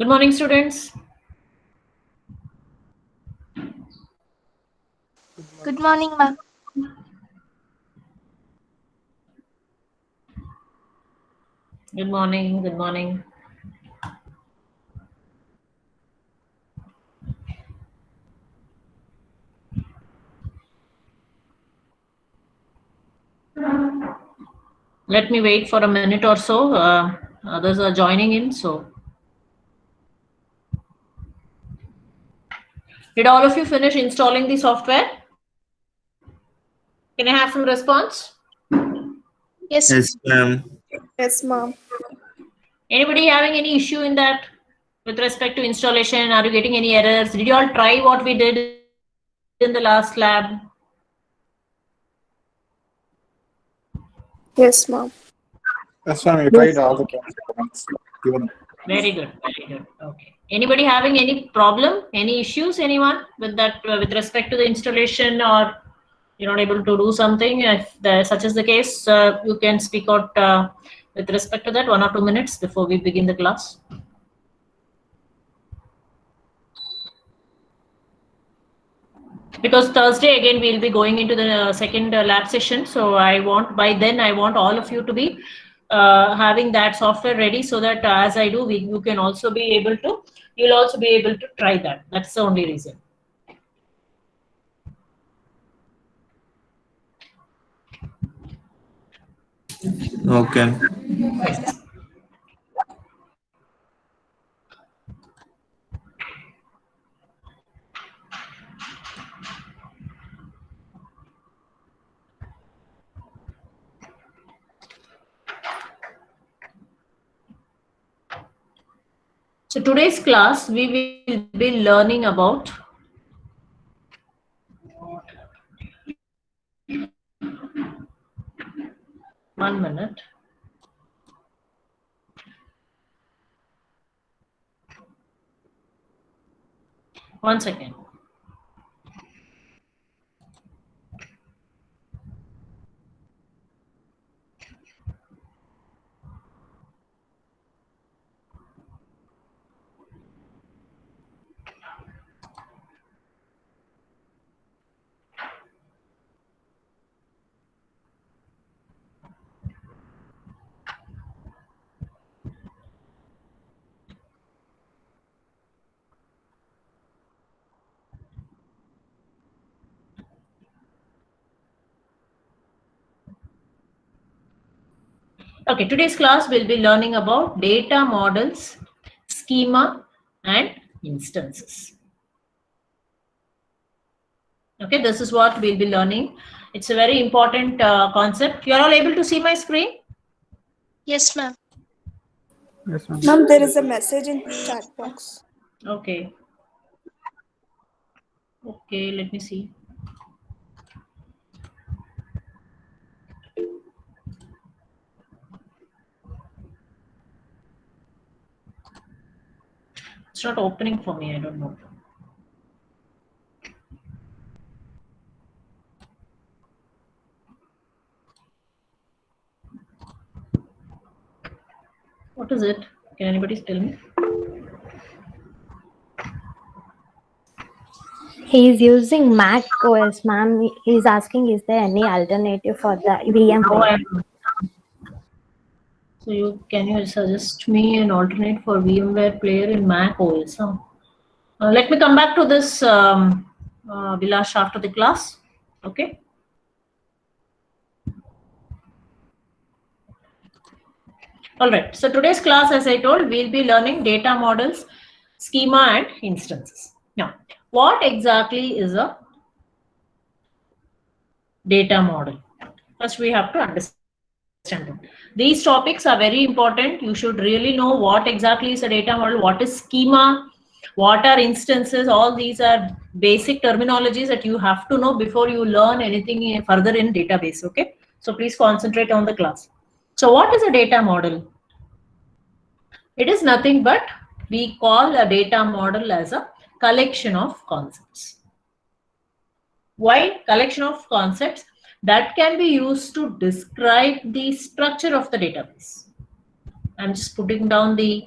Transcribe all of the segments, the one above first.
Good morning, students. Good morning, ma'am. Good morning. Good morning. Let me wait for a minute or so. Others are joining in. So, did all of you finish installing the software? Can I have some response? Yes, Yes, ma'am. Yes, ma'am. Anybody having any issue in that with respect to installation? Are you getting any errors? Did you all try what we did in the last lab? Yes, ma'am. Yes, ma'am. We tried all the components given. Very good. Very good. Okay. Anybody having any problem, any issues? Anyone with that, with respect to the installation, or you're not able to do something? If such is the case, you can speak out with respect to that 1 or 2 minutes before we begin the class. Because Thursday again we'll be going into the second lab session, so I want all of you to be having that software ready, so that as I do, you can also be able to, you'll also be able to try that. That's the only reason. Okay. So today's class we will be learning about one minute. One second. Okay, today's class will be learning about data models, schema, and instances. Okay, this is what we'll be learning. It's a very important concept. You are all able to see my screen? yes, ma'am. Yes, ma'am. Ma'am, there is a message in chat box. Okay. Okay, let me see. It's not opening for me, I don't know. What is it? Can anybody tell me? He's using Mac OS, ma'am. He's asking, is there any alternative for the Oh, VMware? so can you suggest me an alternate for VMware player in Mac OS? Huh? Let me come back to this Vilash after the class. Okay. All right. So today's class, as I told, we'll be learning data models, schema, and instances. Now, what exactly is a data model? First, we have to understand it. These topics are very important. You should really know what exactly is a data model, what is schema, what are instances. All these are basic terminologies that you have to know before you learn anything further in database. Okay. So please concentrate on the class. So what is a data model? It is nothing but we call a data model as a collection of concepts. Why collection of concepts? That can be used to describe the structure of the database. I'm just putting down the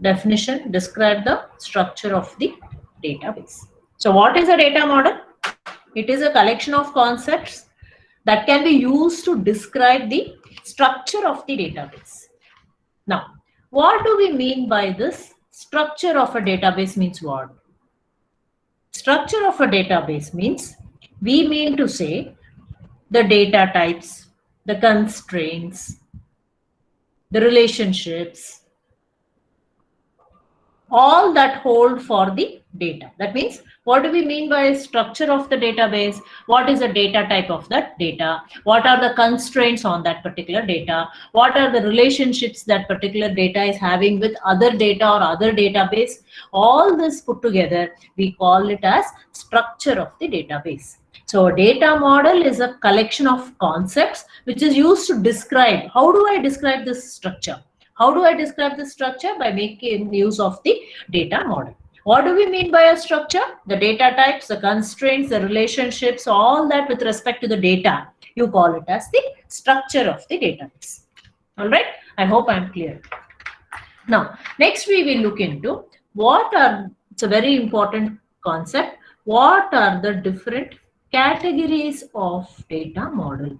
definition, describe the structure of the database. So what is a data model? It is a collection of concepts that can be used to describe the structure of the database. Now, what do we mean by this? Structure of a database means what? Structure of a database means we mean to say the data types, the constraints, the relationships, all that hold for the data. That means, what do we mean by structure of the database? What is the data type of that data? What are the constraints on that particular data? What are the relationships that particular data is having with other data or other database? All this put together, we call it as structure of the database. So a data model is a collection of concepts which is used to describe. How do I describe this structure? How do I describe the structure? By making use of the data model. What do we mean by a structure? The data types, the constraints, the relationships, all that with respect to the data. You call it as the structure of the database. All right. I hope I'm clear. Now, next we will look into it's a very important concept. What are the different categories of data model?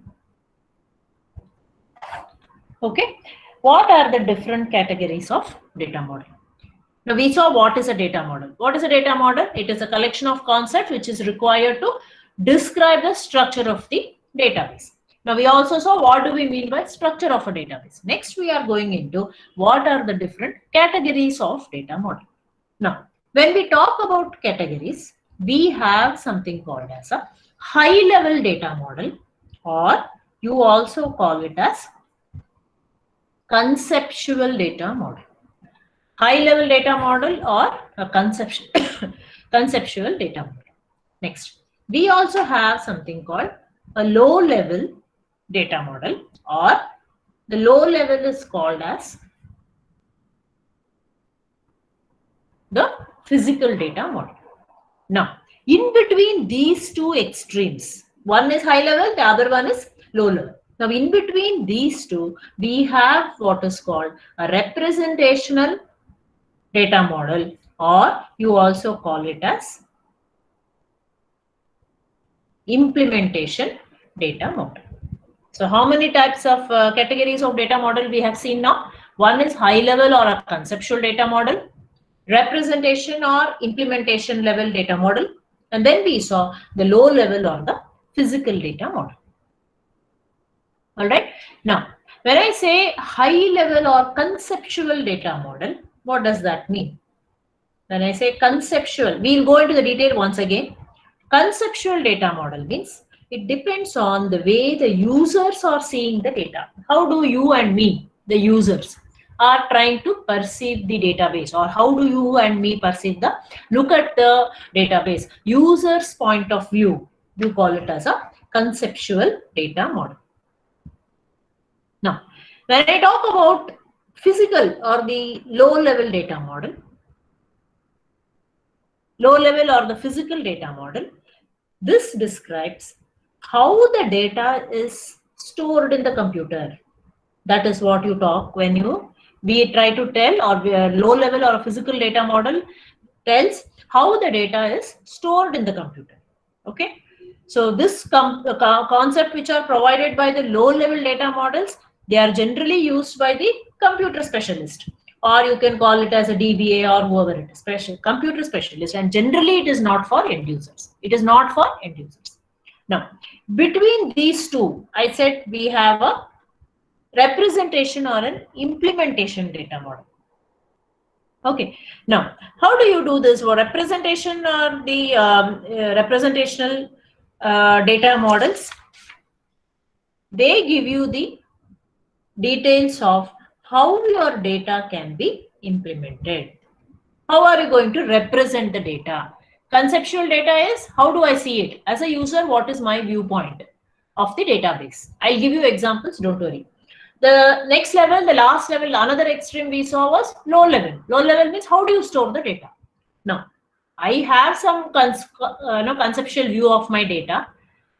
Okay. What are the different categories of data model? Now we saw what is a data model. What is a data model? It is a collection of concepts which is required to describe the structure of the database. Now we also saw what do we mean by structure of a database. Next we are going into what are the different categories of data model. Now when we talk about categories, we have something called as a high level data model, or you also call it as conceptual data model. High level data model or a conceptual data model. Next, we also have something called a low level data model, or the low level is called as the physical data model. Now, in between these two extremes, one is high level, the other one is low level. Now, in between these two, we have what is called a representational data model, or you also call it as implementation data model. So, how many types of categories of data model we have seen now? One is high level or a conceptual data model, representation or implementation level data model, and then we saw the low level or the physical data model. All right. Now, when I say high level or conceptual data model, what does that mean? When I say conceptual, we'll go into the detail once again. Conceptual data model means it depends on the way the users are seeing the data. How do you and me, the users, are trying to perceive the database, or how do you and me perceive look at the database? User's point of view, you call it as a conceptual data model. Now, when I talk about physical or the low level data model, low level or the physical data model, this describes how the data is stored in the computer. That is what you talk when we try to tell, or low level or a physical data model tells how the data is stored in the computer. Okay. So this concept which are provided by the low level data models, they are generally used by the computer specialist, or you can call it as a DBA or whoever it is, computer specialist, and generally it is not for end users. It is not for end users. Now, between these two, I said we have a representation or an implementation data model. Okay. Now, how do you do this? For representation or the representational data models, they give you the details of how your data can be implemented. How are you going to represent the data? Conceptual data is, how do I see it? As a user, what is my viewpoint of the database? I'll give you examples, don't worry. The next level, the last level, another extreme we saw was low level. Low level means how do you store the data? Now, I have some conceptual view of my data.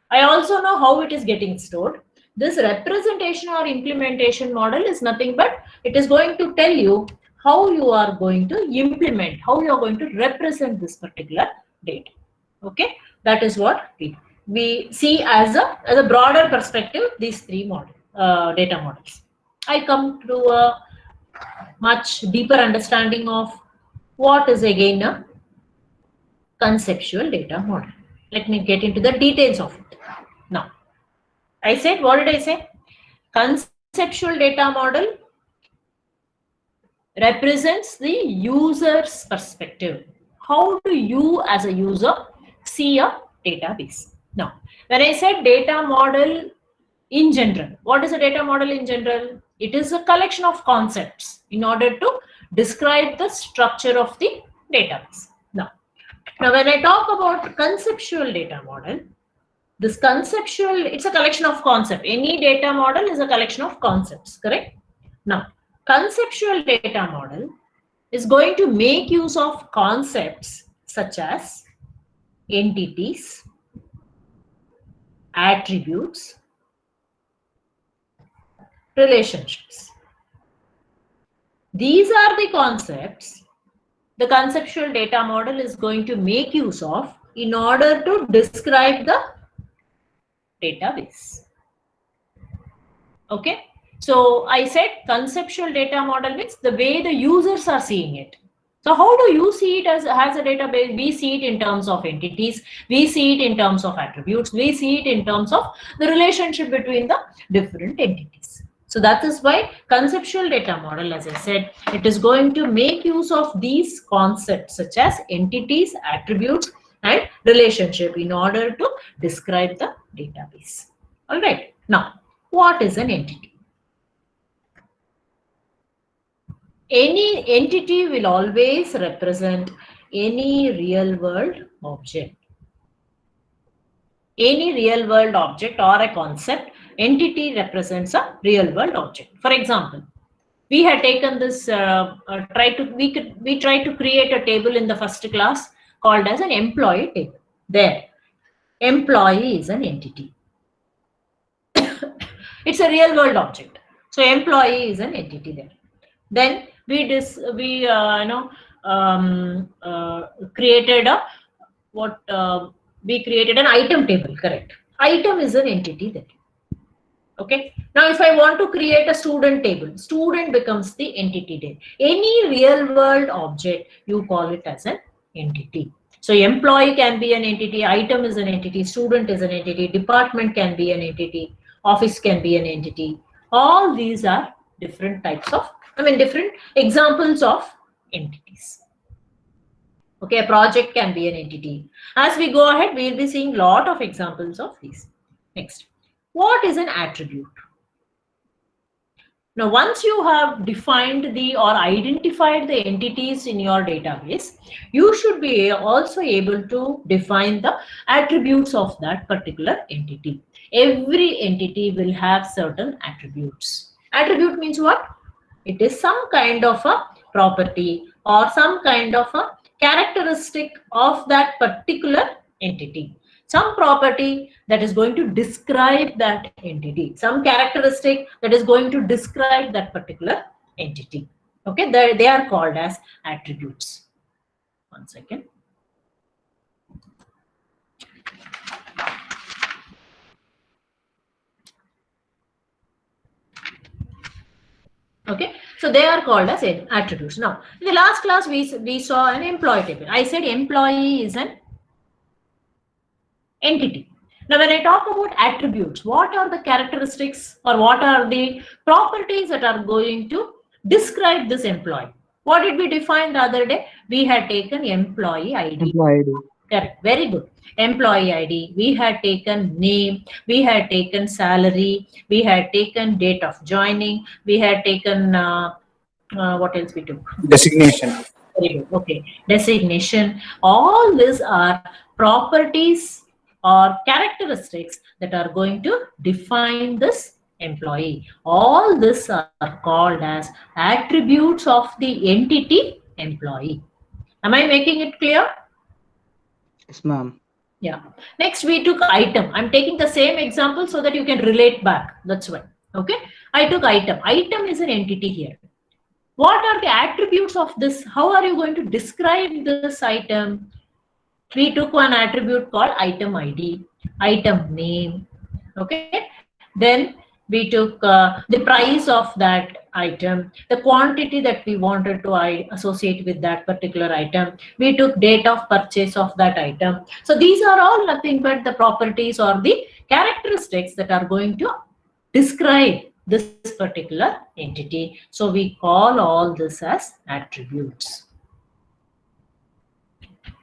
I also know how it is getting stored. This representation or implementation model is nothing but it is going to tell you how you are going to implement, how you are going to represent this particular data. Okay, that is what we see as a broader perspective, these three data models. I come to a much deeper understanding of what is again a conceptual data model. Let me get into the details of it. Now, I said, what did I say? Conceptual data model represents the user's perspective. How do you as a user see a database? Now, when I said data model in general, what is a data model in general? It is a collection of concepts in order to describe the structure of the database. Now when I talk about conceptual data model, this conceptual, it's a collection of concepts. Any data model is a collection of concepts, correct? Now, conceptual data model is going to make use of concepts such as entities, attributes, relationships. These are the concepts the conceptual data model is going to make use of in order to describe the database. Okay, so I said conceptual data model means the way the users are seeing it. So how do you see it as a database? We see it in terms of entities, we see it in terms of attributes, we see it in terms of the relationship between the different entities. So that is why conceptual data model, as I said, it is going to make use of these concepts such as entities, attributes, and relationship in order to describe the database. All right. Now, what is an entity? Any entity will always represent any real world object. Any real world object or a concept, entity represents a real world object. For example, we had taken this, we tried to create a table in the first class called as an employee table. There, employee is an entity. It's a real world object. So employee is an entity there. Then we created an item table, correct? Item is an entity there. Okay. Now, if I want to create a student table, student becomes the entity there. Any real world object, you call it as an entity. So employee can be an entity, item is an entity, student is an entity, department can be an entity, office can be an entity. All these are different types of, different examples of entities. Okay, a project can be an entity. As we go ahead, we will be seeing a lot of examples of these. Next, what is an attribute? Now, once you have defined or identified the entities in your database, you should be also able to define the attributes of that particular entity. Every entity will have certain attributes. Attribute means what? It is some kind of a property or some kind of a characteristic of that particular entity. Some property that is going to describe that entity. Some characteristic that is going to describe that particular entity. Okay, they are called as attributes. One second. Okay, so they are called as attributes. Now, in the last class, we saw an employee table. I said employee is an entity. Now, when I talk about attributes, what are the characteristics or what are the properties that are going to describe this employee? What did we define the other day? We had taken employee ID. Employee ID. Correct. Very good. Employee ID. We had taken name. We had taken salary. We had taken date of joining. We had taken what else we took? Designation. Very good. Okay. Designation. All these are properties or characteristics that are going to define this employee. All this are called as attributes of the entity employee. Am I making it clear? Yes, ma'am. Yeah. Next, we took item. I'm taking the same example so that you can relate back. That's why. Okay. I took item. Item is an entity here. What are the attributes of this? How are you going to describe this item? We took one attribute called item ID, item name. Okay. Then we took the price of that item, the quantity that we wanted to associate with that particular item. We took date of purchase of that item. So these are all nothing but the properties or the characteristics that are going to describe this particular entity. So we call all this as attributes.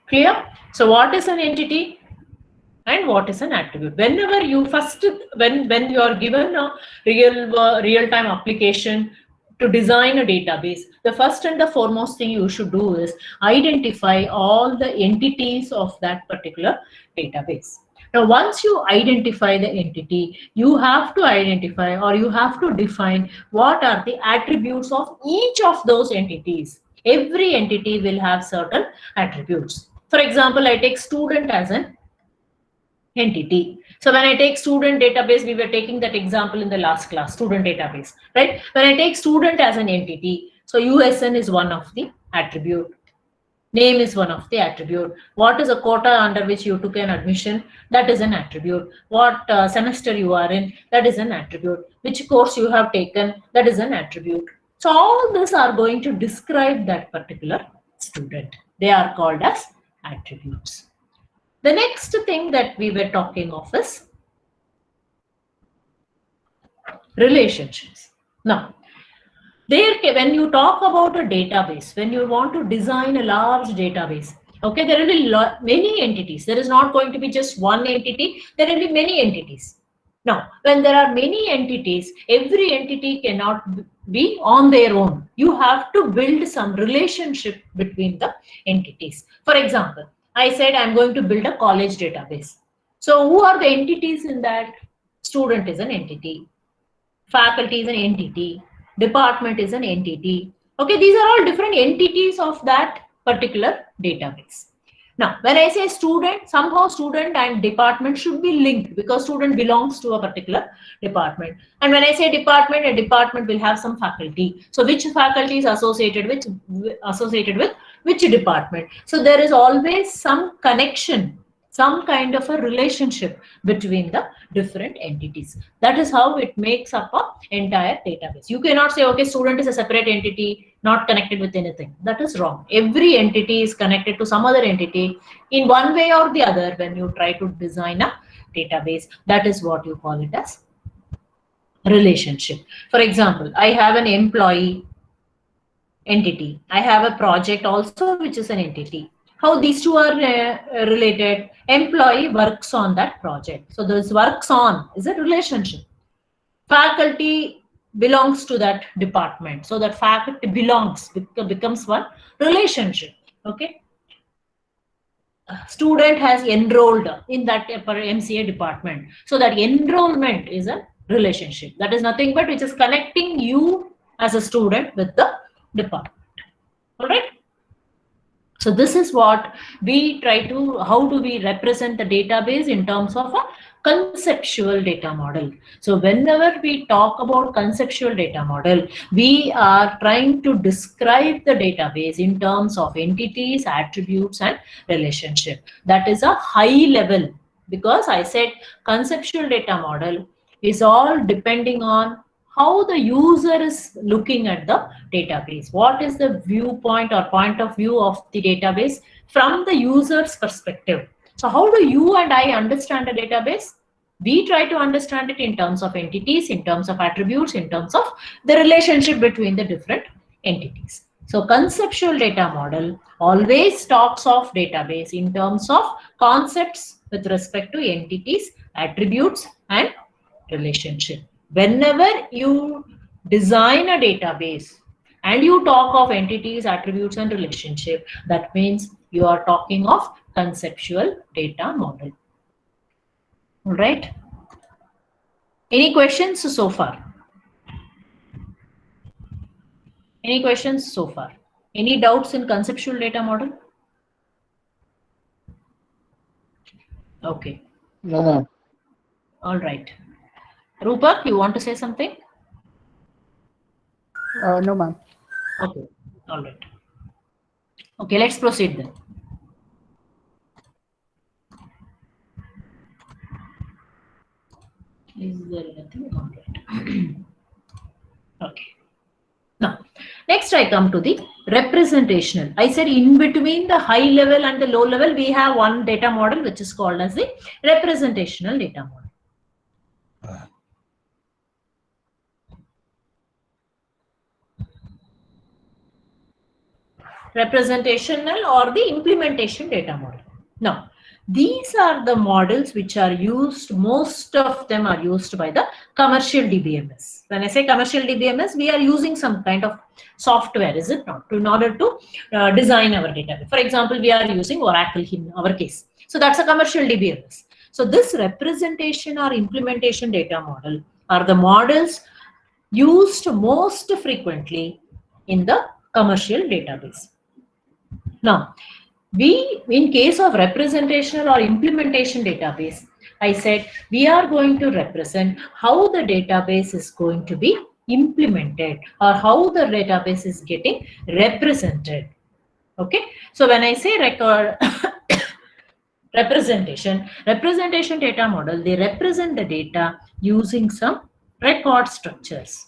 Clear? So what is an entity and what is an attribute? Whenever you when you are given a real-time application to design a database, the first and the foremost thing you should do is identify all the entities of that particular database. Now, once you identify the entity, you have to identify or you have to define what are the attributes of each of those entities. Every entity will have certain attributes. For example, I take student as an entity. So when I take student database, we were taking that example in the last class, student database, right? When I take student as an entity, so USN is one of the attribute. Name is one of the attribute. What is a quota under which you took an admission? That is an attribute. What semester you are in? That is an attribute. Which course you have taken? That is an attribute. So all these are going to describe that particular student. They are called as attributes. The next thing that we were talking of is relationships. Now, when you talk about a database, when you want to design a large database, okay, there will be many entities. There is not going to be just one entity. There will be many entities. Now, when there are many entities, every entity cannot be on their own. You have to build some relationship between the entities. For example, I said I'm going to build a college database. So who are the entities in that? Student is an entity. Faculty is an entity. Department is an entity. Okay, these are all different entities of that particular database. Now, when I say student, somehow student and department should be linked because student belongs to a particular department. And when I say department, a department will have some faculty. So which faculty is associated with which department? So there is always some connection, some kind of a relationship between the different entities. That is how it makes up an entire database. You cannot say, okay, student is a separate entity, not connected with anything. That is wrong. Every entity is connected to some other entity in one way or the other when you try to design a database. That is what you call it as relationship. For example, I have an employee entity. I have a project also, which is an entity. How these two are related? Employee works on that project. So this works on is a relationship. Faculty belongs to that department. So that faculty becomes one relationship. Okay. Student has enrolled in that MCA department. So that enrollment is a relationship. That is nothing but which is connecting you as a student with the department. All right. So this is what we try to, how do we represent the database in terms of a conceptual data model. So whenever we talk about conceptual data model, we are trying to describe the database in terms of entities, attributes, and relationship. That is a high level, because I said conceptual data model is all depending on how the user is looking at the database. What is the viewpoint or point of view of the database from the user's perspective? So how do you and I understand a database? We try to understand it in terms of entities, in terms of attributes, in terms of the relationship between the different entities. So conceptual data model always talks of database in terms of concepts with respect to entities, attributes, and relationship. Whenever you design a database and you talk of entities, attributes, and relationship, that means you are talking of conceptual data model. All right. Any questions so far? Any questions so far? Any doubts in conceptual data model? Okay. No, ma'am. All right. Rupak, you want to say something? No, ma'am. Okay, all right. Okay, let's proceed then. Is there anything? All right. Okay. Now, next I come to the representational. I said in between the high level and the low level, we have one data model which is called as the representational data model. Representational or the implementation data model. Now, these are the models which are used, most of them are used by the commercial DBMS. When I say commercial DBMS, we are using some kind of software, is it not, in order to design our database. For example, we are using Oracle in our case. So that's a commercial DBMS. So this representation or implementation data model are the models used most frequently in the commercial database. Now, in case of representational or implementation database, I said we are going to represent how the database is going to be implemented or how the database is getting represented. Okay, so when I say representation data model, they represent the data using some record structures.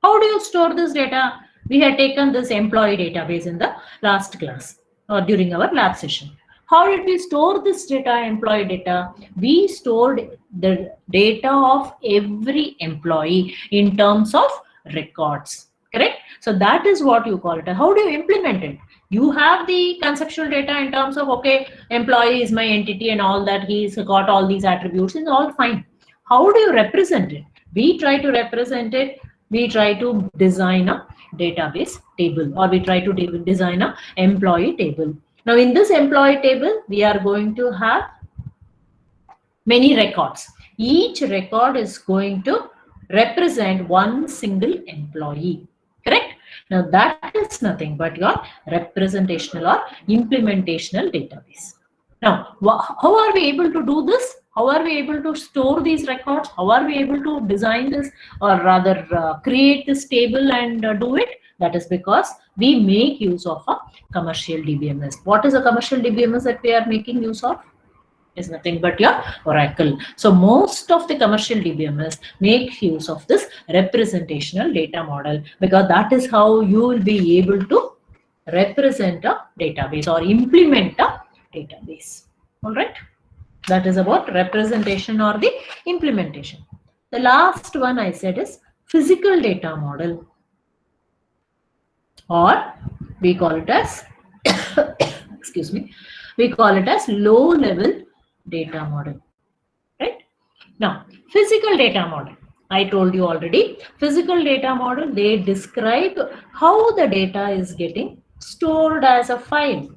How do you store this data? We had taken this employee database in the last class or during our lab session. How did we store this data, employee data? We stored the data of every employee in terms of records, correct? So that is what you call it. How do you implement it? You have the conceptual data in terms of, okay, employee is my entity and all that, he's got all these attributes, it's all fine. How do you represent it? We try to represent it. We try to design a database table, or we try to design a employee table. Now in this employee table, we are going to have many records. Each record is going to represent one single employee, correct? Now that is nothing but your representational or implementational database. Now, how are we able to do this? How are we able to store these records? How are we able to design this, or rather create this table and do it? That is because we make use of a commercial DBMS. What is a commercial DBMS that we are making use of? Is nothing but your Oracle. So most of the commercial DBMS make use of this representational data model, because that is how you will be able to represent a database or implement a database. All right. That is about representation or the implementation. The last one I said is physical data model, or we call it as excuse me, we call it as low level data model, right? Now, physical data model, I told you already, physical data model, they describe how the data is getting stored as a file.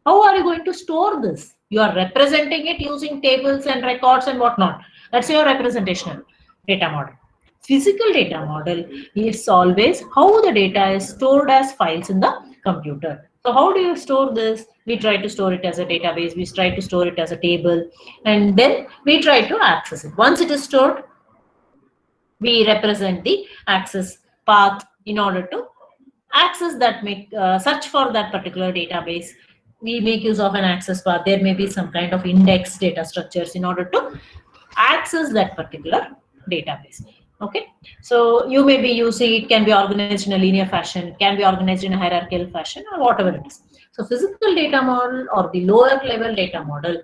How are you going to store this? You are representing it using tables and records and whatnot. That's your representational data model. Physical data model is always how the data is stored as files in the computer. So how do you store this? We try to store it as a database. We try to store it as a table, and then we try to access it. Once it is stored, we represent the access path in order to access that, search for that particular database. We make use of an access path. There may be some kind of index data structures in order to access that particular database. Okay, so you may be using it, can be organized in a linear fashion, can be organized in a hierarchical fashion, or whatever it is. So physical data model or the lower level data model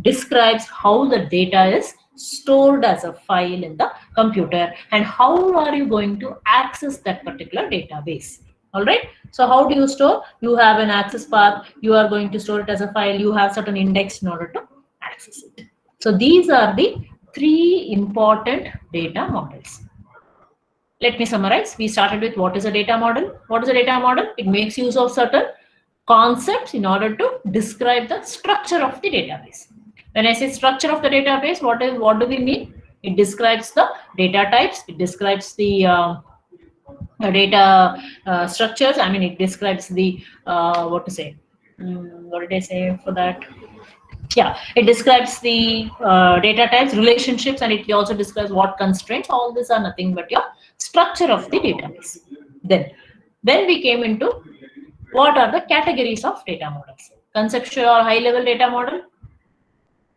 describes how the data is stored as a file in the computer and how are you going to access that particular database. All right. So how do you store? You have an access path. You are going to store it as a file. You have certain index in order to access it. So these are the three important data models. Let me summarize. We started with what is a data model. What is a data model? It makes use of certain concepts in order to describe the structure of the database. When I say structure of the database, what do we mean? It describes the data types. It describes the data structures. I mean, it describes the what to say? What did I say for that? Yeah, it describes the data types, relationships, and it also describes what constraints. All these are nothing but your structure of the database. Then Then we came into what are the categories of data models. Conceptual or high level data model.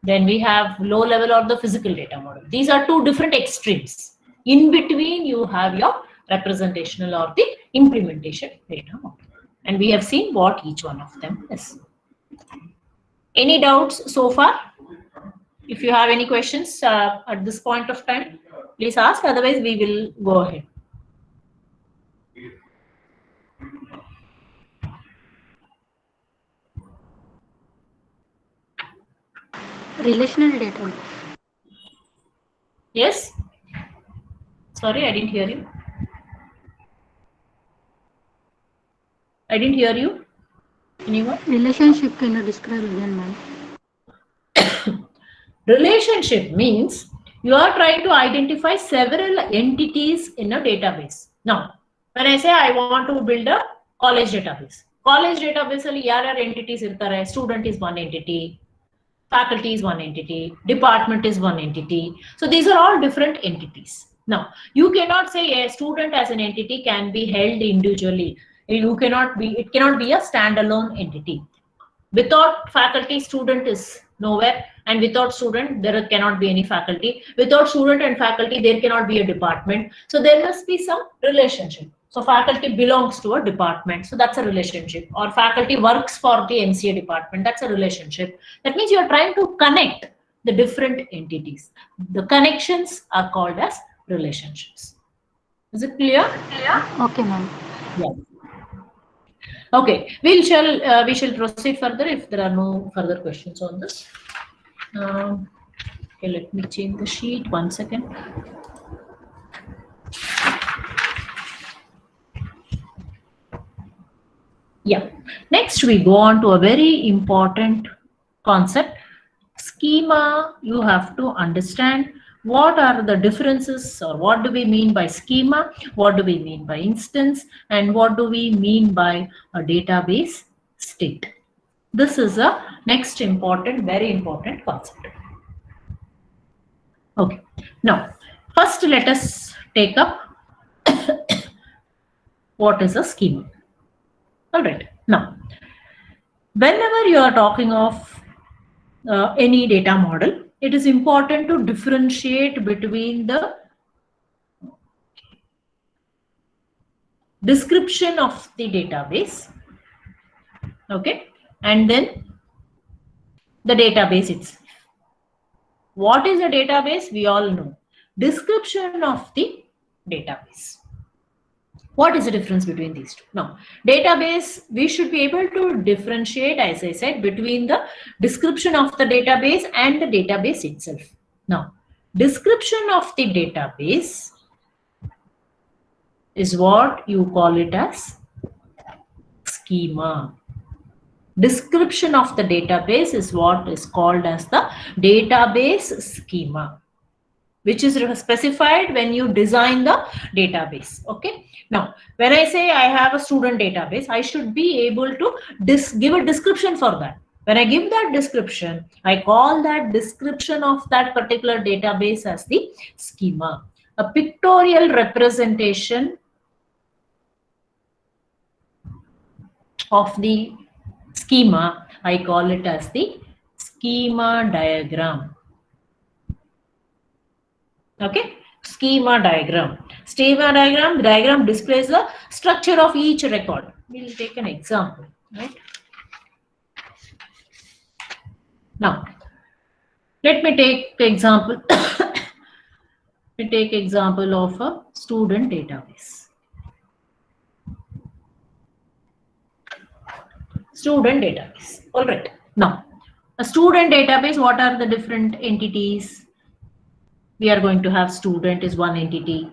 Then we have low level or the physical data model. These are two different extremes. In between you have your representational or the implementation data model. And we have seen what each one of them is. Any doubts so far? If you have any questions at this point of time, please ask. Otherwise, we will go ahead. Relational data. Yes? Sorry, I didn't hear you. I didn't hear you. Anyone? Relationship, can you describe again, ma'am? Relationship means you are trying to identify several entities in a database. Now, when I say I want to build a college database ಅಲ್ಲಿ ಯಾರ್ಯಾರು entities ಇರ್ತಾರೆ? Student is one entity, faculty is one entity, department is one entity. So these are all different entities. Now, you cannot say a student as an entity can be held individually. It cannot be a standalone entity. Without faculty, student is nowhere, and without student, there cannot be any faculty. Without student and faculty, there cannot be a department. So there must be some relationship. So faculty belongs to a department, so that's a relationship. Or faculty works for the MCA department, that's a relationship. That means you are trying to connect the different entities. The connections are called as relationships. Is it clear? Okay, ma'am. Yeah. Okay, we shall proceed further if there are no further questions on this. Okay, let me change the sheet. 1 second. Yeah. Next, we go on to a very important concept. Schema. You have to understand what are the differences, or what do we mean by schema, what do we mean by instance, and what do we mean by a database state. This is a next important, very important concept. Okay, now first let us take up what is a schema. All right, now whenever you are talking of any data model, it is important to differentiate between the description of the database, okay, and then the database itself. What is a database? We all know. Description of the database. What is the difference between these two? Now, database, we should be able to differentiate, as I said, between the description of the database and the database itself. Now, description of the database is what you call it as schema. Description of the database is what is called as the database schema, which is specified when you design the database. Okay. Now, when I say I have a student database, I should be able to give a description for that. When I give that description, I call that description of that particular database as the schema. A pictorial representation of the schema, I call it as the schema diagram. Okay, schema diagram. Schema diagram, the diagram displays the structure of each record. We'll take an example, right? Now, let me take the example. We take example of a student database. Student database. All right. Now, a student database, what are the different entities? We are going to have student is one entity.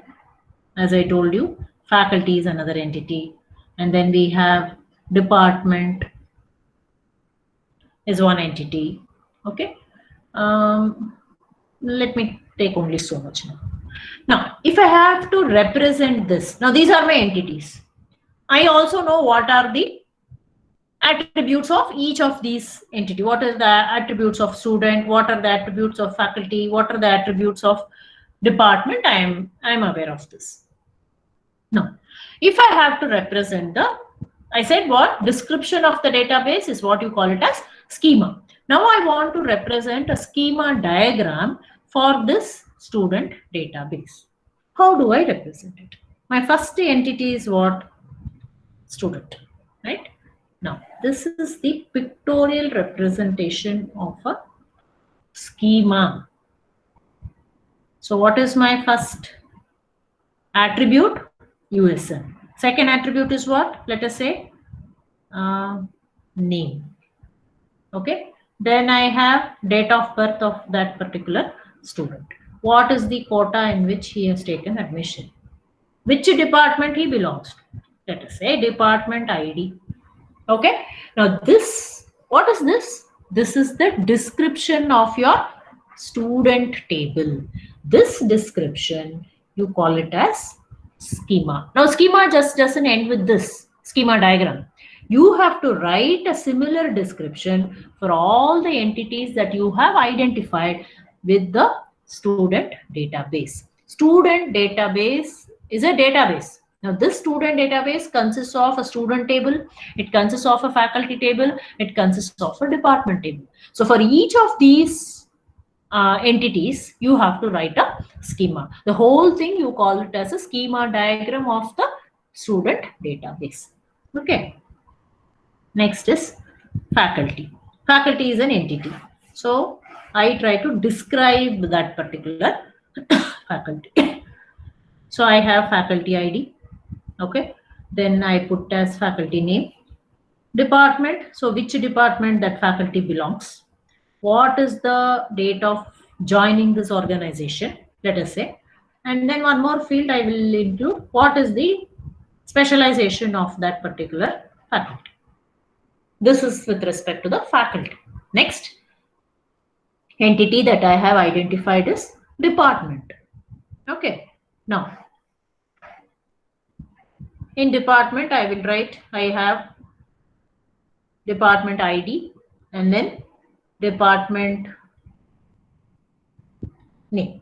As I told you, faculty is another entity. And then we have department is one entity. Okay. Let me take only so much now. Now, if I have to represent this, now these are my entities. I also know what are the attributes of each of these entity. What are the attributes of student? What are the attributes of faculty? What are the attributes of department? I am aware of this. Now, If I have to represent I said what? Description of the database is what you call it as schema. Now I want to represent a schema diagram for this student database. How do I represent it? My first entity is what? Student, right? Now, this is the pictorial representation of a schema. So what is my first attribute? USN. Second attribute is what? Let us say name. Okay. Then I have date of birth of that particular student. What is the quota in which he has taken admission? Which department he belongs to? Let us say department ID. Okay. Now this, what is this? This is the description of your student table. This description, you call it as schema. Now schema just doesn't end with this schema diagram. You have to write a similar description for all the entities that you have identified with the student database. Student database is a database. Now this student database consists of a student table, it consists of a faculty table, it consists of a department table. So for each of these entities, you have to write a schema. The whole thing you call it as a schema diagram of the student database. Okay. Next is faculty. Faculty is an entity. So I try to describe that particular faculty. So I have faculty ID. Okay. Then I put as faculty name. Department. So which department that faculty belongs. What is the date of joining this organization, let us say. And then one more field I will include, what is the specialization of that particular faculty. This is with respect to the faculty. Next entity that I have identified is department. Okay. Now, in department, I will write, I have department ID and then department name.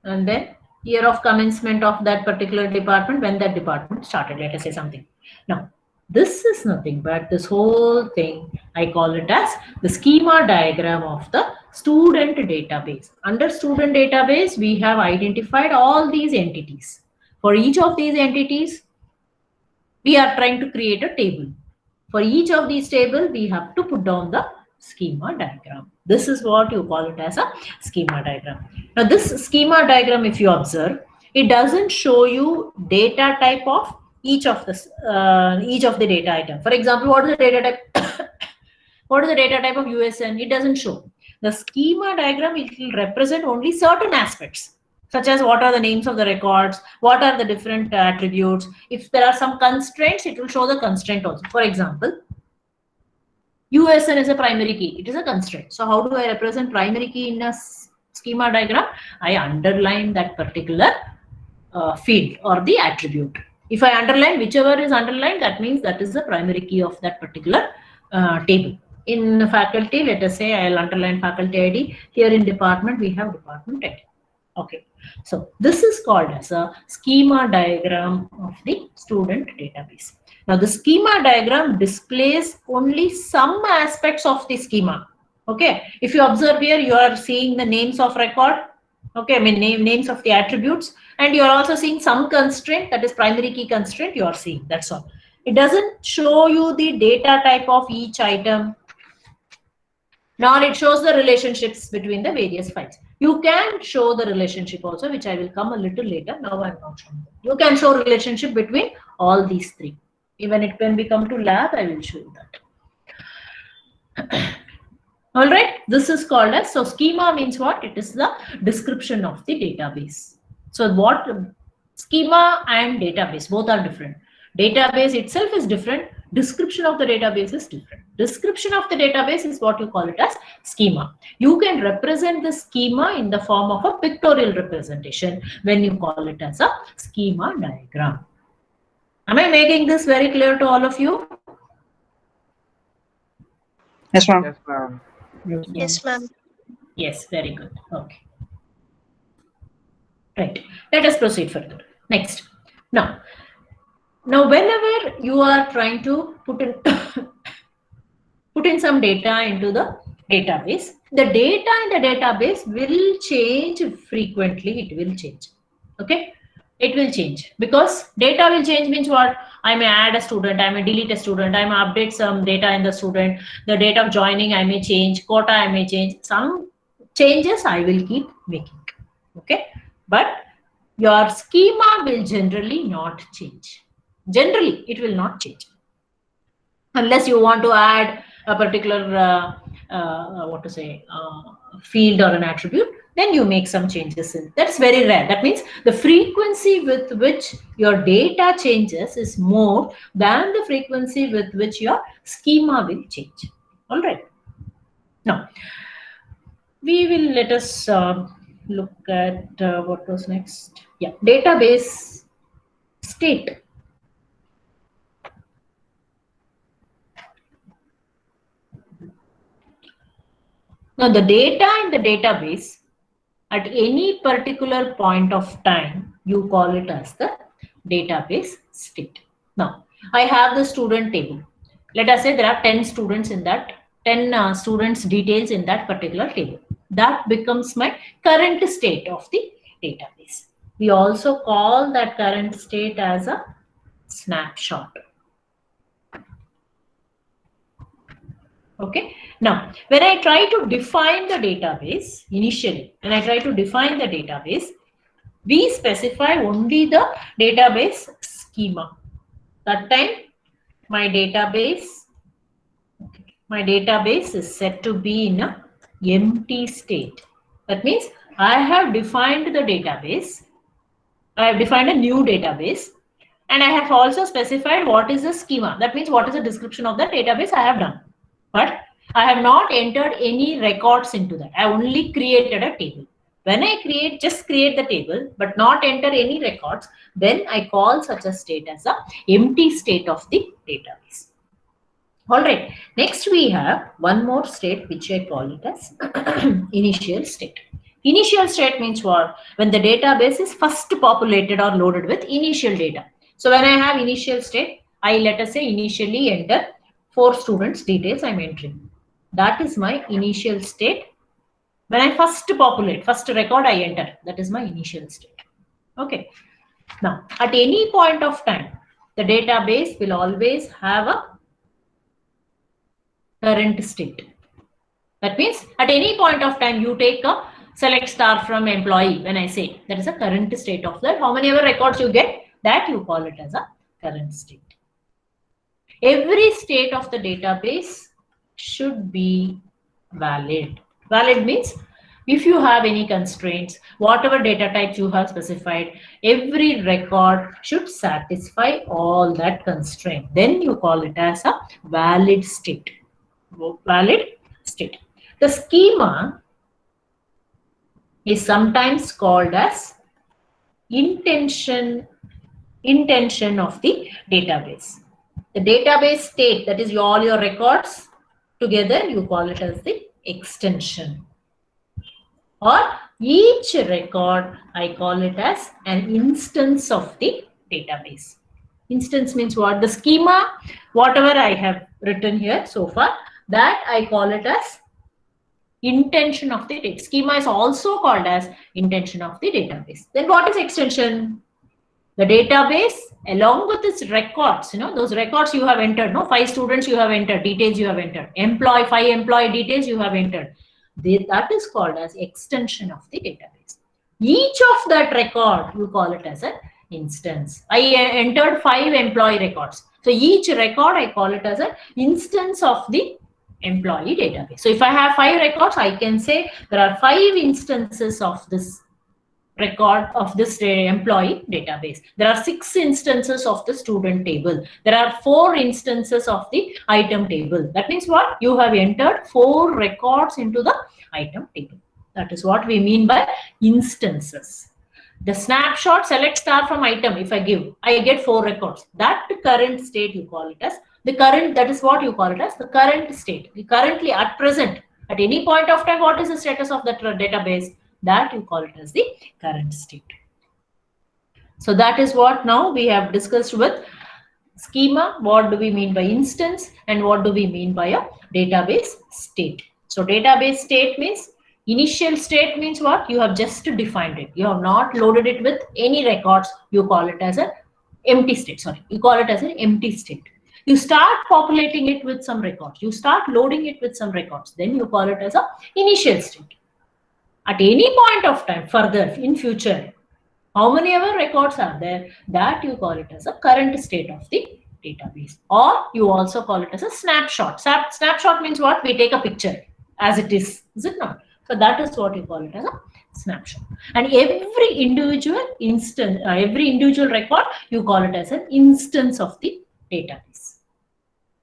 And then year of commencement of that particular department, when that department started, let us say something. Now, this is nothing but this whole thing, I call it as the schema diagram of the student database. Under student database, we have identified all these entities. For each of these entities, we are trying to create a table. For each of these tables, we have to put down the schema diagram. This is what you call it as a schema diagram. Now, this schema diagram, if you observe, it doesn't show you data type of each of the data item. For example, what is the data type? What is the data type of USN? It doesn't show. The schema diagram, it will represent only certain aspects, such as what are the names of the records, what are the different attributes. If there are some constraints, it will show the constraint also. For example, USN is a primary key. It is a constraint. So how do I represent primary key in a schema diagram? I underline that particular field or the attribute. If I underline whichever is underlined, that means that is the primary key of that particular table. In faculty, let us say I'll underline faculty ID. Here in department, we have department ID. Okay. So this is called as a schema diagram of the student database. Now the schema diagram displays only some aspects of the schema. Okay. If you observe here, you are seeing the names of record. Okay. I mean names of the attributes, and you are also seeing some constraint, that is primary key constraint you are seeing. That's all. It doesn't show you the data type of each item, nor it shows the relationships between the various files. You can show the relationship also, which I will come a little later. Now I'm not showing that. You can show relationship between all these three. Even when we come to lab, I will show you that. All right, this is called as, so schema means what? It is the description of the database. So what schema and database, both are different. Database itself is different. Description of the database is different. Description of the database is what you call it as schema. You can represent the schema in the form of a pictorial representation when you call it as a schema diagram. Am I making this very clear to all of you? Yes, ma'am. Yes, ma'am. Yes, ma'am. Yes, very good. Okay. Right. Let us proceed further. Next. Now, Now, whenever you are trying to put in some data into the database, the data in the database will change frequently. It will change. Okay, it will change because data will change means what? I may add a student, I may delete a student, I may update some data in the student, the date of joining I may change, quota I may change, some changes I will keep making. Okay, but your schema will generally not change. Generally, it will not change unless you want to add a particular field or an attribute. Then you make some changes in. That's very rare. That means the frequency with which your data changes is more than the frequency with which your schema will change. All right. Now, let us look at what was next. Yeah, database state. Now, the data in the database at any particular point of time, you call it as the database state. Now, I have the student table. Let us say there are 10 students in that, 10 students details in that particular table. That becomes my current state of the database. We also call that current state as a snapshot. Okay. Now, when I try to define the database initially, when I try to define the database, we specify only the database schema. That time, my database is set to be in a empty state. That means I have defined the database. I have defined a new database, and I have also specified what is the schema. That means what is the description of the database I have done. But I have not entered any records into that. I only created a table. When I just create the table, but not enter any records, then I call such a state as a empty state of the database. All right. Next, we have one more state, which I call it as initial state. Initial state means what? When the database is first populated or loaded with initial data. So when I have initial state, I let us say initially enter 4 students details I'm entering. That is my initial state. When I first populate, first record I enter, that is my initial state. Okay. Now, at any point of time, the database will always have a current state. That means at any point of time, you take a select star from employee. When I say that is a current state of that, how many ever records you get, that you call it as a current state. Every state of the database should be valid. Valid means if you have any constraints, whatever data types you have specified, every record should satisfy all that constraint. Then you call it as a valid state. Valid state. The schema is sometimes called as intention of the database. The database state, that is all your records together, you call it as the extension. Or each record, I call it as an instance of the database. Instance means what? The schema, whatever I have written here so far, that I call it as intention of the data. Schema is also called as intention of the database. Then what is extension? The database along with its records, those records you have entered, 5 students you have entered, details you have entered, 5 employee details you have entered. That is called as extension of the database. Each of that record, you call it as an instance. I entered 5 employee records. So each record, I call it as an instance of the employee database. So if I have 5 records, I can say there are 5 instances of this record of this employee database. There are 6 instances of the student table. There are 4 instances of the item table. That means what? You have entered 4 records into the item table. That is what we mean by instances. The snapshot select star from item, if I get 4 records. That current state you call it as the current, that is what you call it as the current state. Currently at present, at any point of time, what is the status of that database? That you call it as the current state. So that is what now we have discussed with schema, what do we mean by instance, and what do we mean by a database state. So database state means initial state means what? You have just defined it. You have not loaded it with any records. You call it as an empty state. Sorry, you call it as an empty state. You start populating it with some records. You start loading it with some records. Then you call it as a initial state. At any point of time further in future, how many ever records are there, that you call it as a current state of the database. Or you also call it as a snapshot. Snapshot means what? We take a picture as it is it not? So that is what you call it as a snapshot. And every individual instance, every individual record, you call it as an instance of the database.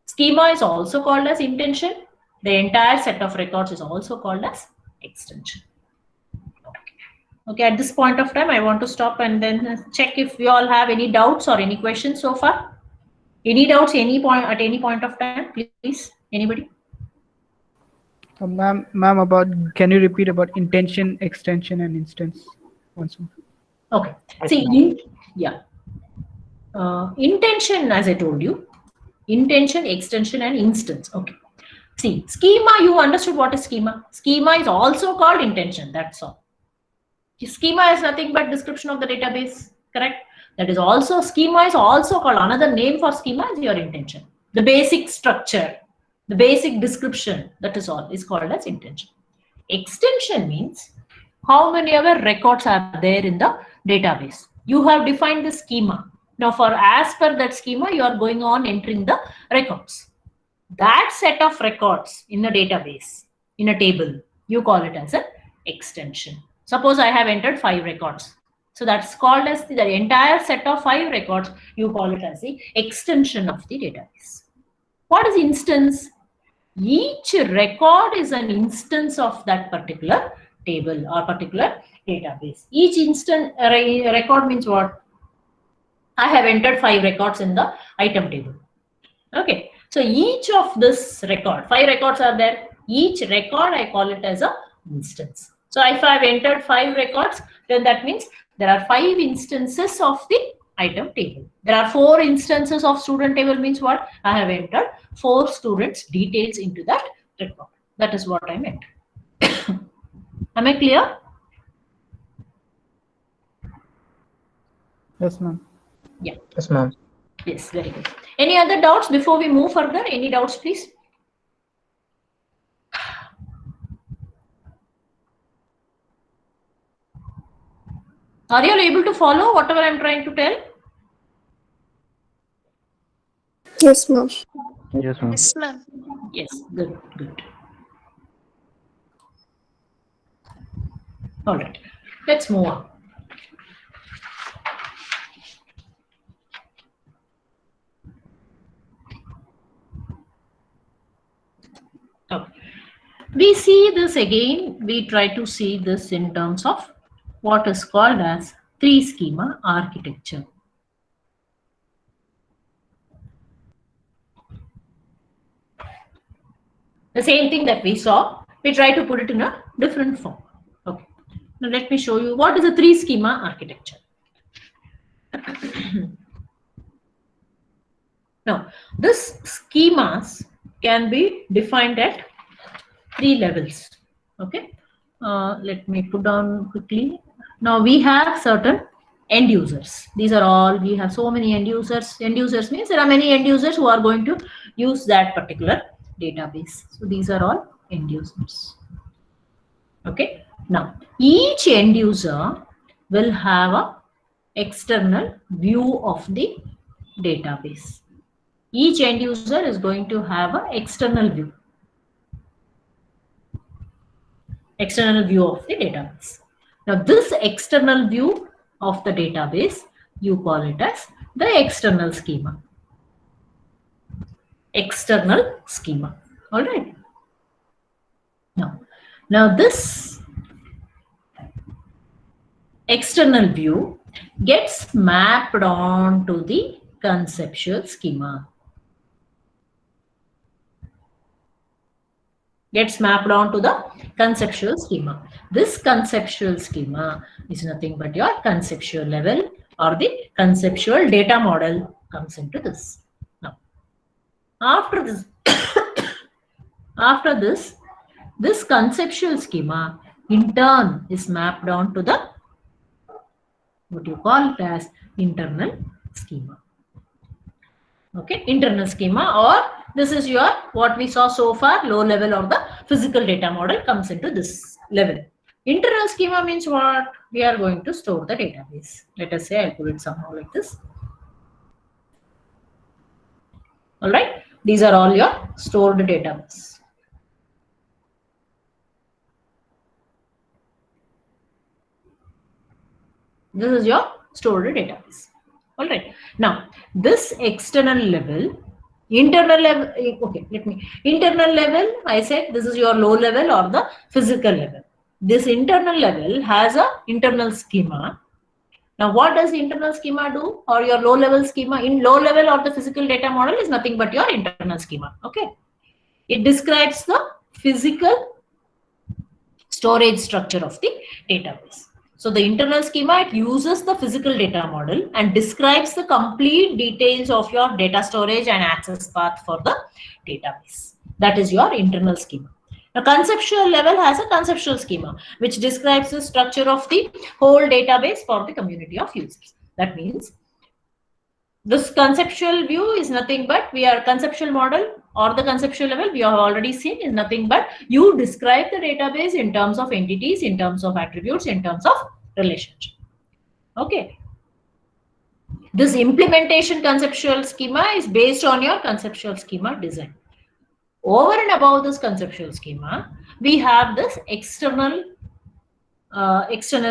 Schema is also called as intention. The entire set of records is also called as extension. Okay, at this point of time, I want to stop and then check if you all have any doubts or any questions so far. Any doubts at any point of time, please? Anybody? Ma'am, can you repeat about intention, extension, and instance once more? Okay. See, intention, as I told you, intention, extension, and instance. Okay. See, schema, you understood what is schema. Schema is also called intention. That's all. Schema is nothing but description of the database, correct? That is also, schema is also called, another name for schema is your intention. The basic structure, the basic description, that is all, is called as intention. Extension means how many ever records are there in the database. You have defined the schema. Now for as per that schema, you are going on entering the records. That set of records in a database, in a table, you call it as an extension. Suppose I have entered 5 records. So that's called as the entire set of 5 records. You call it as the extension of the database. What is instance? Each record is an instance of that particular table or particular database. Each instant record means what? I have entered 5 records in the item table. Okay. So each of this record, 5 records are there. Each record I call it as a instance. So if I have entered 5 records, then that means there are 5 instances of the item table. There are 4 instances of student table means what? I have entered 4 students' details into that record. That is what I meant. Am I clear? Yes, ma'am. Yeah. Yes, ma'am. Yes, very good. Any other doubts before we move further? Any doubts, please? Are you all able to follow whatever I'm trying to tell? Yes, ma'am. Yes, ma'am. Yes, ma'am. Yes, good, good. All right, let's move on. Okay. We see this again, we try to see this in terms of what is called as 3-schema architecture. The same thing that we saw, we try to put it in a different form. Okay. Now let me show you what is a 3-schema architecture. Now, this schemas can be defined at 3 levels. Okay. Let me put down quickly. Now we have certain end users. These are all, we have so many end users. End users means there are many end users who are going to use that particular database. So these are all end users. Okay. Now each end user will have a external view of the database. Each end user is going to have an external view. External view of the database. Now this external view of the database, you call it as the external schema. External schema. All right. Now this external view gets mapped on to the conceptual schema. Gets mapped onto the conceptual schema. This conceptual schema is nothing but your conceptual level or the conceptual data model comes into this. After this, after this conceptual schema in turn is mapped on to the what you call it as internal schema. Okay, internal schema, or this is your what we saw so far, low level of the physical data model comes into this level. Internal schema means what? We are going to store the database. Let us say I'll put it somehow like this. All right, these are all your stored database. This is your stored database. All right. Now, this external level, internal level, okay, internal level, I said this is your low level or the physical level. This internal level has a internal schema. Now, what does the internal schema do, or your low level schema? In low level or the physical data model is nothing but your internal schema. Okay. It describes the physical storage structure of the database. So the internal schema, it uses the physical data model and describes the complete details of your data storage and access path for the database. That is your internal schema. Now, conceptual level has a conceptual schema, which describes the structure of the whole database for the community of users. That means this conceptual view is nothing but conceptual model or the conceptual level we have already seen is nothing but you describe the database in terms of entities, in terms of attributes, in terms of relationship. Okay. This implementation conceptual schema is based on your conceptual schema design. Over and above this conceptual schema, we have this external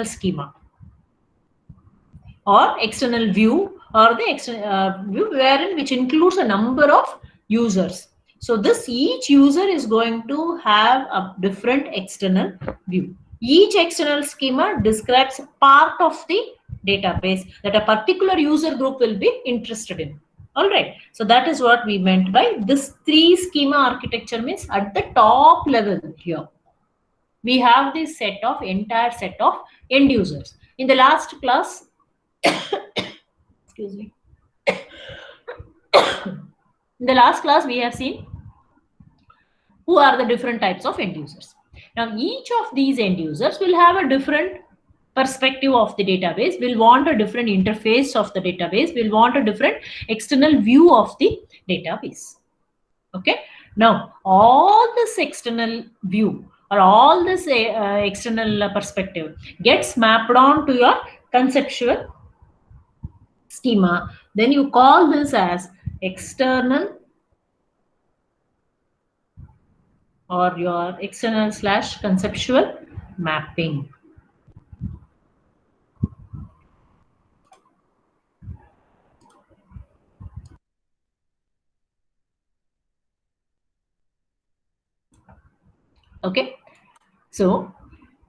schema or external view, or the external view wherein which includes a number of users. So this each user is going to have a different external view. Each external schema describes part of the database that a particular user group will be interested in. All right. So that is what we meant by this 3 schema architecture. Means at the top level here, we have this entire set of end users. In the last class, excuse me. In the last class, we have seen who are the different types of end users. Now, each of these end users will have a different perspective of the database, will want a different interface of the database, will want a different external view of the database. Okay. Now, all this external view or all this external perspective gets mapped on to your conceptual schema. Then you call this as external or your external / conceptual mapping. Okay, so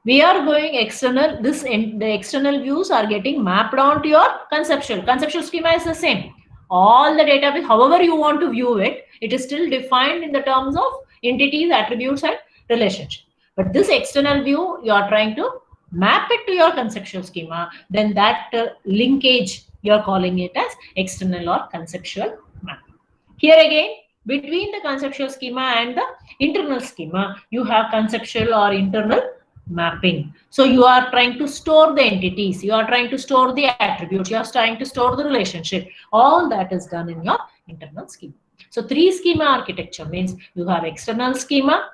we are going external. The external views are getting mapped onto your conceptual. Conceptual schema is the same. All the database, however you want to view it, it is still defined in the terms of entities, attributes, and relationship. But this external view, you are trying to map it to your conceptual schema. Then that linkage, you are calling it as external or conceptual mapping. Here again, between the conceptual schema and the internal schema, you have conceptual or internal mapping. So you are trying to store the entities, you are trying to store the attributes, you are trying to store the relationship. All that is done in your internal schema. So 3 schema architecture means you have external schema,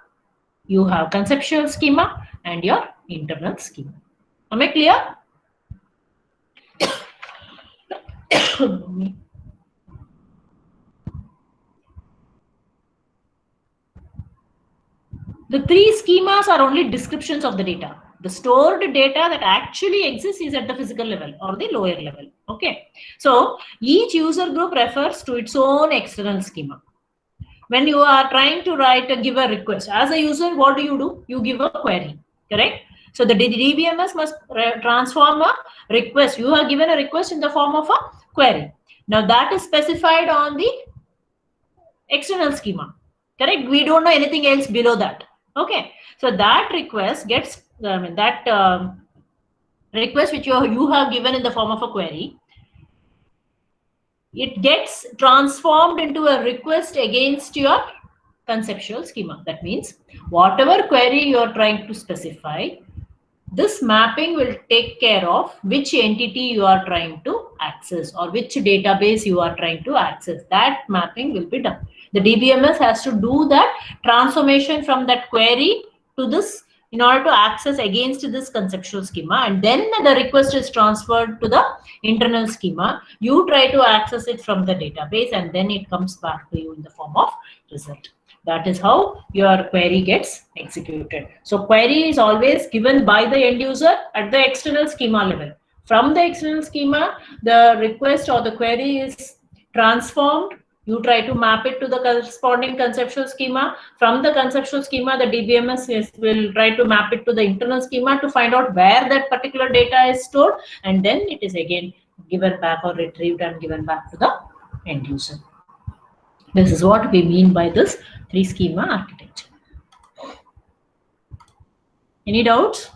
you have conceptual schema, and your internal schema. Am I clear? The 3 schemas are only descriptions of the data. The stored data that actually exists is at the physical level or the lower level. Okay. So each user group refers to its own external schema. When you are trying to give a request as a user, what do? You give a query, correct? So the DBMS must transform a request. You have given a request in the form of a query. Now that is specified on the external schema, correct? We don't know anything else below that. Okay, so that request gets request which you have given in the form of a query it gets transformed into a request against your conceptual schema. That means whatever query you are trying to specify, this mapping will take care of which entity you are trying to access or which database you are trying to access. That mapping will be done. The DBMS has to do that transformation from that query to this in order to access against this conceptual schema, and then the request is transferred to the internal schema. You try to access it from the database, and then it comes back to you in the form of result. That is how your query gets executed. So query is always given by the end user at the external schema level. From the external schema, the request or the query is transformed. You try to map it to the corresponding conceptual schema. From the conceptual schema, the DBMS will try to map it to the internal schema to find out where that particular data is stored, and then it is again given back or retrieved and given back to the end user. This is what we mean by this 3 schema architecture. Any doubts?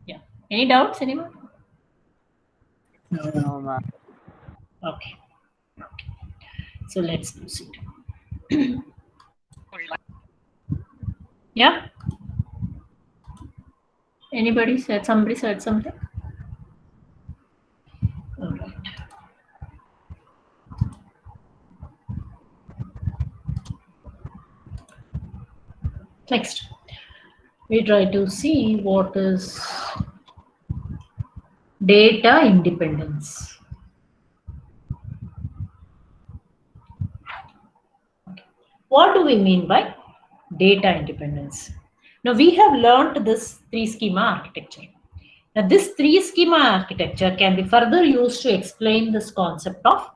Yeah. Any doubts, anyone? No, ma'am. Okay. So let's proceed. Yeah. Anybody said, somebody said something? All right. Next, we try to see what is data independence. What do we mean by data independence? Now we have learned this 3 schema architecture. Now this 3 schema architecture can be further used to explain this concept of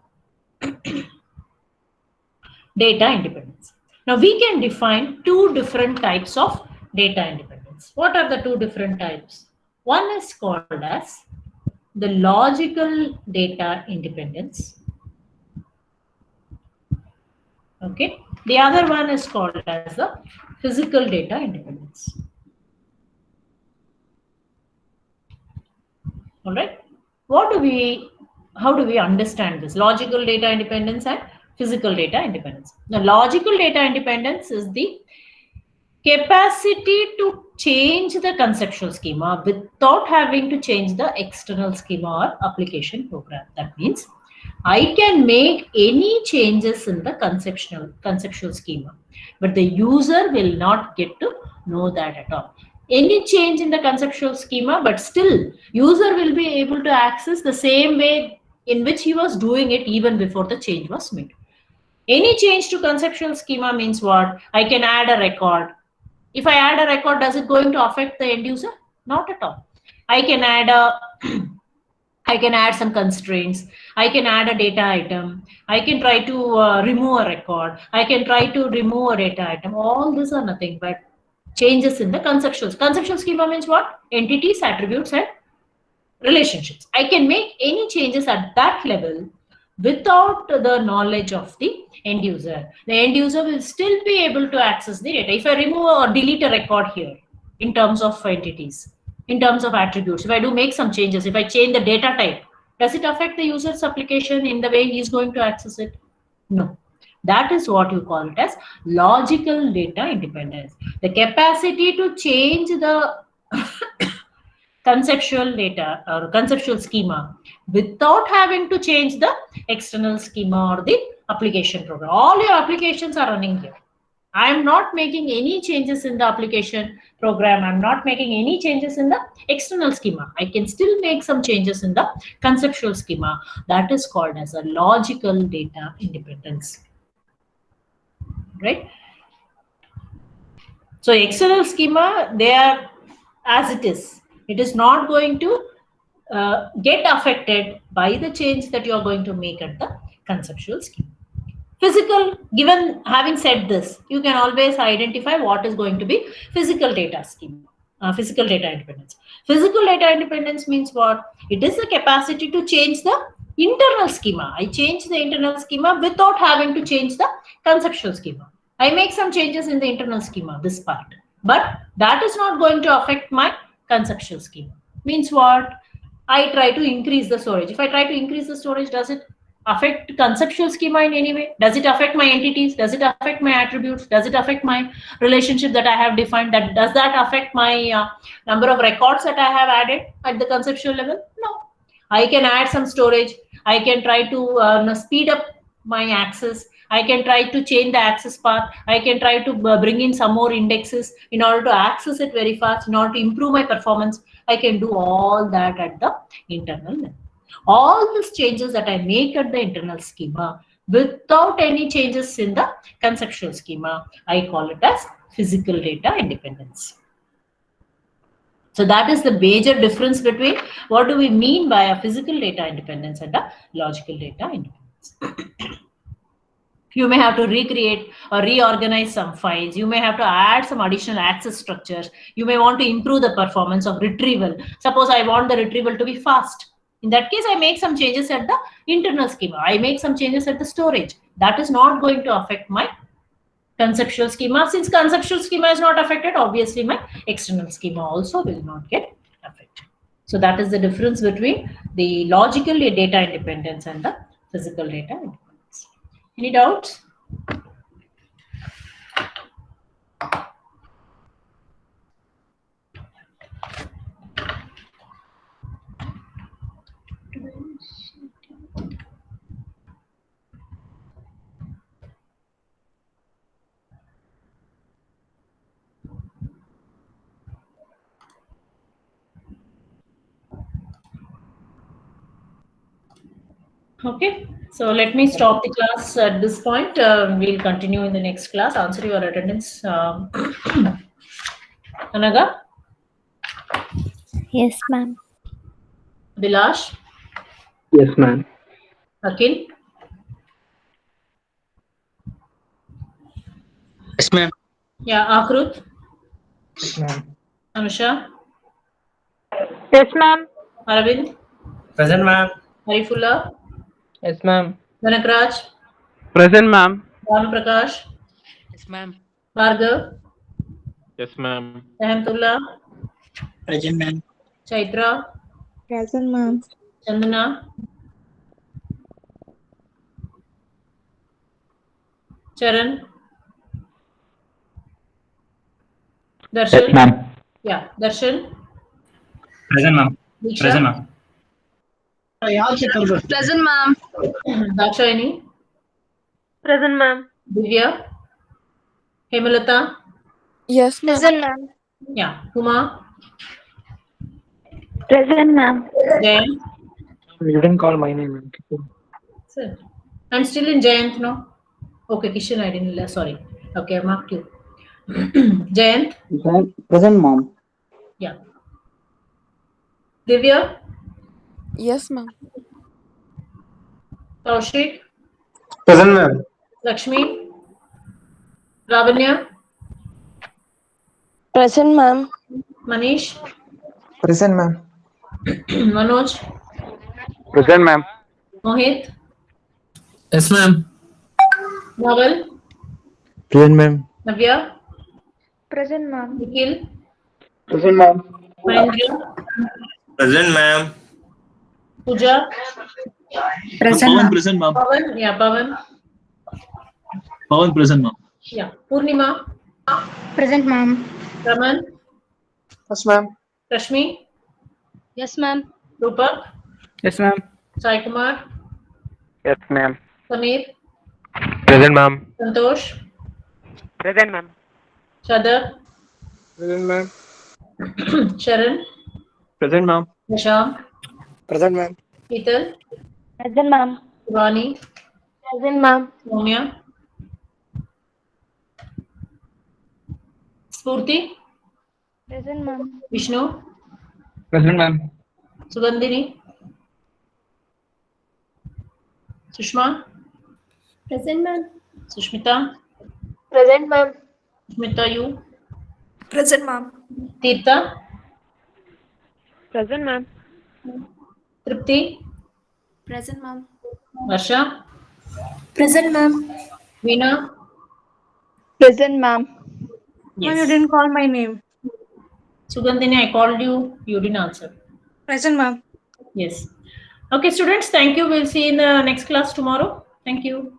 data independence. Now we can define 2 different types of data independence. What are the 2 different types? One is called as the logical data independence. Okay. The other one is called as the physical data independence. All right. How do we understand this? Logical data independence and physical data independence. Now, logical data independence is the capacity to change the conceptual schema without having to change the external schema or application program. That means I can make any changes in the conceptual schema, but the user will not get to know that at all. Any change in the conceptual schema, but still user will be able to access the same way in which he was doing it even before the change was made. Any change to conceptual schema means what? I can add a record. If I add a record, does it going to affect the end user? Not at all. I can add some constraints. I can add a data item. I can try to remove a record. I can try to remove a data item. All these are nothing but changes in the conceptual. Conceptual schema means what? Entities, attributes, and relationships. I can make any changes at that level without the knowledge of the end user. The end user will still be able to access the data. If I remove or delete a record here in terms of entities, in terms of attributes, if I do make some changes, if I change the data type, does it affect the user's application in the way he is going to access it? No. That is what you call it as logical data independence. The capacity to change the conceptual data or conceptual schema without having to change the external schema or the application program. All your applications are running here. I am not making any changes in the application program. I'm not making any changes in the external schema. I can still make some changes in the conceptual schema. That is called as a logical data independence. Right? So external schema, they are as it is. It is not going to get affected by the change that you are going to make at the conceptual schema. Physical, given having said this, you can always identify what is going to be physical data schema, physical data independence. Physical data independence means what? It is the capacity to change the internal schema. I change the internal schema without having to change the conceptual schema. I make some changes in the internal schema, this part, but that is not going to affect my conceptual schema. Means what? I try to increase the storage. If I try to increase the storage, does it affect conceptual schema in any way? Does it affect my entities? Does it affect my attributes? Does it affect my relationship that I have defined? Does that affect my number of records that I have added at the conceptual level? No. I can add some storage. I can try to speed up my access. I can try to change the access path. I can try to bring in some more indexes in order to access it very fast, in order to improve my performance. I can do all that at the internal level. All these changes that I make at the internal schema without any changes in the conceptual schema, I call it as physical data independence. So that is the major difference between what do we mean by a physical data independence and a logical data independence. You may have to recreate or reorganize some files. You may have to add some additional access structures. You may want to improve the performance of retrieval. Suppose I want the retrieval to be fast. In that case, I make some changes at the internal schema. I make some changes at the storage. That is not going to affect my conceptual schema. Since conceptual schema is not affected, obviously my external schema also will not get affected. So that is the difference between the logical data independence and the physical data independence. Any doubts? Okay, so let me stop the class at this point. We'll continue in the next class. Answer your attendance. Anaga? Yes, ma'am. Bilash? Yes, ma'am. Akhil? Yes, ma'am. Yeah, Akrut? Yes, ma'am. Anusha? Yes, ma'am. Aravind? Present, ma'am. Harifullah? Yes, ma'am. Vanakraj? Present, ma'am. Ram Prakash? Yes, ma'am. Bhargav? Yes, ma'am. Rahmatullah? Present, ma'am. Chaitra? Present, ma'am. Chandana? Charan? Darshan? Yes, ma'am. Yeah, Darshan? Present, ma'am. Diksha? Present, ma'am. Present, ma'am. Dakshayani? Present, ma'am. Divya? Hemalata? Yes, ma'am. Present, ma'am. Yeah, Kuma? Present, ma'am. Jayant? You didn't call my name, ma'am. Sir, I'm still in Jayant, no? Okay, Kishan, I didn't, sorry. Okay, I marked you. Jayant? Present, ma'am. Yeah. Divya? Yes, ma'am. Kaushik? Present, ma'am. Lakshmi? Ravanya? Present, ma'am. Manish? Present, ma'am. Manoj? Present, ma'am. Mohit? Yes, ma'am. Naval? Present, ma'am. Navya? Present, ma'am. Nikhil? Present, ma'am. Mahendra? Present, ma'am. Pooja? Pawan present, ma'am. Pavan? Yeah, Pavan. Pawan present, ma'am. Yeah. Purnima? Present, ma'am. Raman? Yes, ma'am. Rashmi? Yes, ma'am. Rupak? Yes, ma'am. Sai Kumar? Yes, ma'am. Samir? Present, ma'am. Santosh? Present, ma'am. Shadab? Present, ma'am. Sharan? Present, ma'am. Nisham? Present, ma'am. Heetal? Present, ma'am. Shivani? Present, ma'am. Soumya? Spurti? Present, ma'am. Vishnu? Present, ma'am. Sugandhini? Sushma? Present, ma'am. Sushmita? Present, ma'am. Sushmita, you? Present, ma'am. Tirtha? Present, ma'am. Tripti? Present, ma'am. Varsha? Present, ma'am. Veena? Present, ma'am. Ma'am, you Yes. didn't call my name. Sugandhini, I called you. You didn't answer. Present, ma'am. Yes. Okay, students, thank you. We'll see you in the next class tomorrow. Thank you.